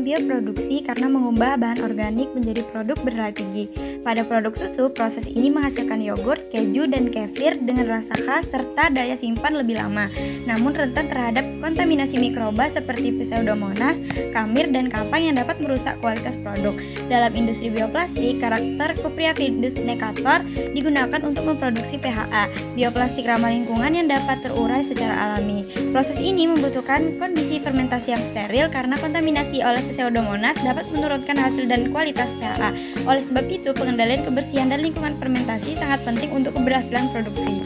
bioproduksi karena mengubah bahan organik menjadi produk bernilai tinggi. Pada produk susu, proses ini menghasilkan yogurt, keju, dan kefir dengan rasa khas serta daya simpan lebih lama, namun rentan terhadap kontaminasi mikroba seperti Pseudomonas, kamir, dan kapang yang dapat merusak kualitas produk. Dalam industri bioplastik, karakter Cuprea Fidus necator digunakan untuk memproduksi PHA, bioplastik ramah lingkungan yang dapat terurai secara alami. Proses ini membutuhkan kondisi fermentasi yang steril karena kontaminasi oleh Pseudomonas dapat menurunkan hasil dan kualitas PHA. Oleh sebab itu, pengendalian kebersihan dan lingkungan fermentasi sangat penting untuk keberhasilan produksi.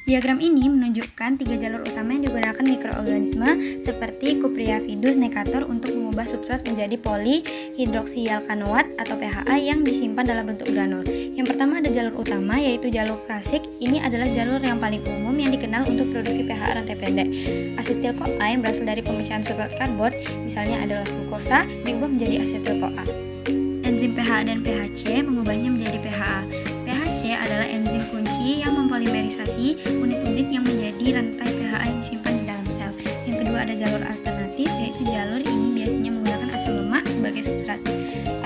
Diagram ini menunjukkan 3 jalur utama yang digunakan mikroorganisme seperti Cuprea Fidus necator untuk mengubah substrat menjadi polihidroksialkanoat atau PHA yang disimpan dalam bentuk granul. Yang pertama ada jalur utama yaitu jalur klasik. Ini adalah jalur yang paling umum yang dikenal untuk produksi PHA rantai pendek. Asetil-CoA yang berasal dari pemisahan substrat karbon, misalnya adalah glukosa, diubah menjadi asetil-CoA. Enzim PHA dan PHC mengubahnya menjadi PHA. PHC adalah enzim kunci yang mempolimerisasi unit-unit yang menjadi rantai PHA yang disimpan di dalam sel. Yang kedua ada jalur alternatif, yaitu jalur ini biasanya menggunakan asam lemak sebagai substrat.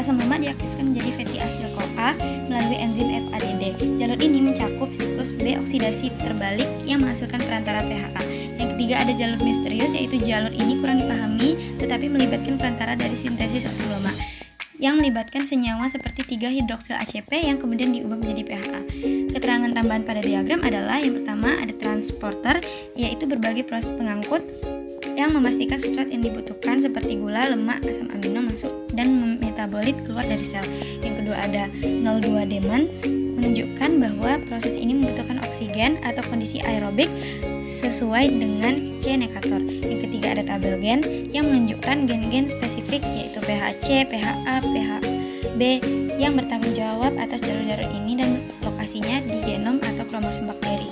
Asam lemak diaktifkan menjadi fatty acyl CoA melalui enzim FADD. Jalur ini mencakup siklus B oksidasi terbalik yang menghasilkan perantara PHA. Yang ketiga ada jalur misterius, yaitu jalur ini kurang dipahami tetapi melibatkan perantara dari sintesis asam lemak yang melibatkan senyawa seperti 3-hidroksil ACP yang kemudian diubah menjadi PHA. Keterangan tambahan pada diagram adalah yang pertama ada transporter, yaitu berbagai proses pengangkut yang memastikan substrat yang dibutuhkan seperti gula, lemak, asam amino masuk dan metabolit keluar dari sel. Yang kedua ada 02 demand, menunjukkan bahwa proses ini membutuhkan oksigen atau kondisi aerobik sesuai dengan C necator. Yang ketiga ada tabel gen yang menunjukkan gen-gen spesifik yaitu PHC, PHA, PHB yang bertanggung jawab atas jalur-jalur ini dan lokasinya di genom atau kromosom bakteri.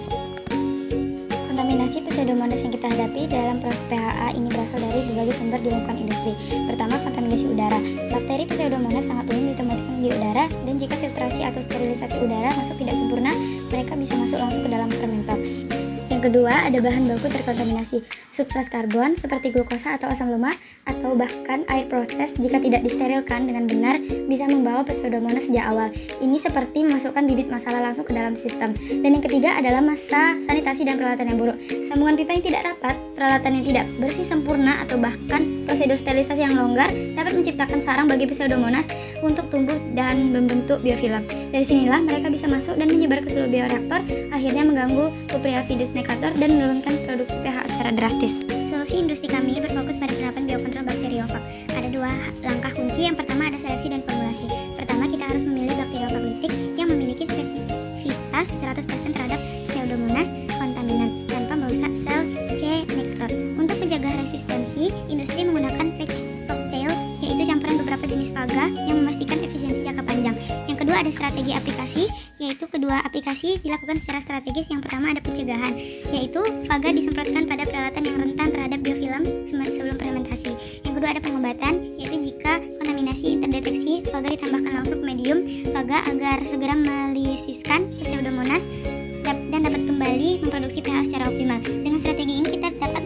Kontaminasi Pseudomonas yang kita hadapi dalam proses PHA ini berasal dari berbagai sumber di lingkungan industri. Pertama, kontaminasi udara. Bakteri Pseudomonas sangat umum ditemukan di udara dan jika filtrasi atau sterilisasi udara masuk tidak sempurna, mereka bisa masuk langsung ke dalam fermentor. Yang kedua, ada bahan baku terkontaminasi. Substrat karbon seperti glukosa atau asam lemak atau bahkan air proses jika tidak disterilkan dengan benar bisa membawa Pseudomonas sejak awal. Ini seperti memasukkan bibit masalah langsung ke dalam sistem. Dan yang ketiga adalah masa sanitasi dan peralatan yang buruk. Sambungan pipa yang tidak rapat, peralatan yang tidak bersih sempurna atau bahkan prosedur sterilisasi yang longgar dapat menciptakan sarang bagi Pseudomonas untuk tumbuh dan membentuk biofilm. Dari sinilah mereka bisa masuk dan menyebar ke seluruh bioreaktor, akhirnya mengganggu Cuprea Fidus necator dan menurunkan produksi pH secara drastis. Solusi industri kami berfokus pada penerapan biokontrol bakteriofag. Ada 2 langkah kunci. Yang pertama ada seleksi dan formulasi. Pertama, kita harus memilih bakteriofag litik yang memiliki spesifitas 100% terhadap Pseudomonas kontaminan tanpa merusak sel C necator. Untuk menjaga resistensi, industri menggunakan patch cocktail, yaitu campuran beberapa jenis faga yang memastikan efisiensi jangka panjang. Yang kedua ada strategi aplikasi, yaitu kedua aplikasi dilakukan secara strategis. Yang pertama ada pencegahan, yaitu faga disemprotkan pada peralatan yang rentan terhadap biofilm sebelum fermentasi. Yang kedua ada pengobatan, yaitu jika kontaminasi terdeteksi, faga ditambahkan langsung ke medium faga agar segera melisiskan Pseudomonas dan dapat kembali memproduksi pH secara optimal. Dengan strategi ini kita dapat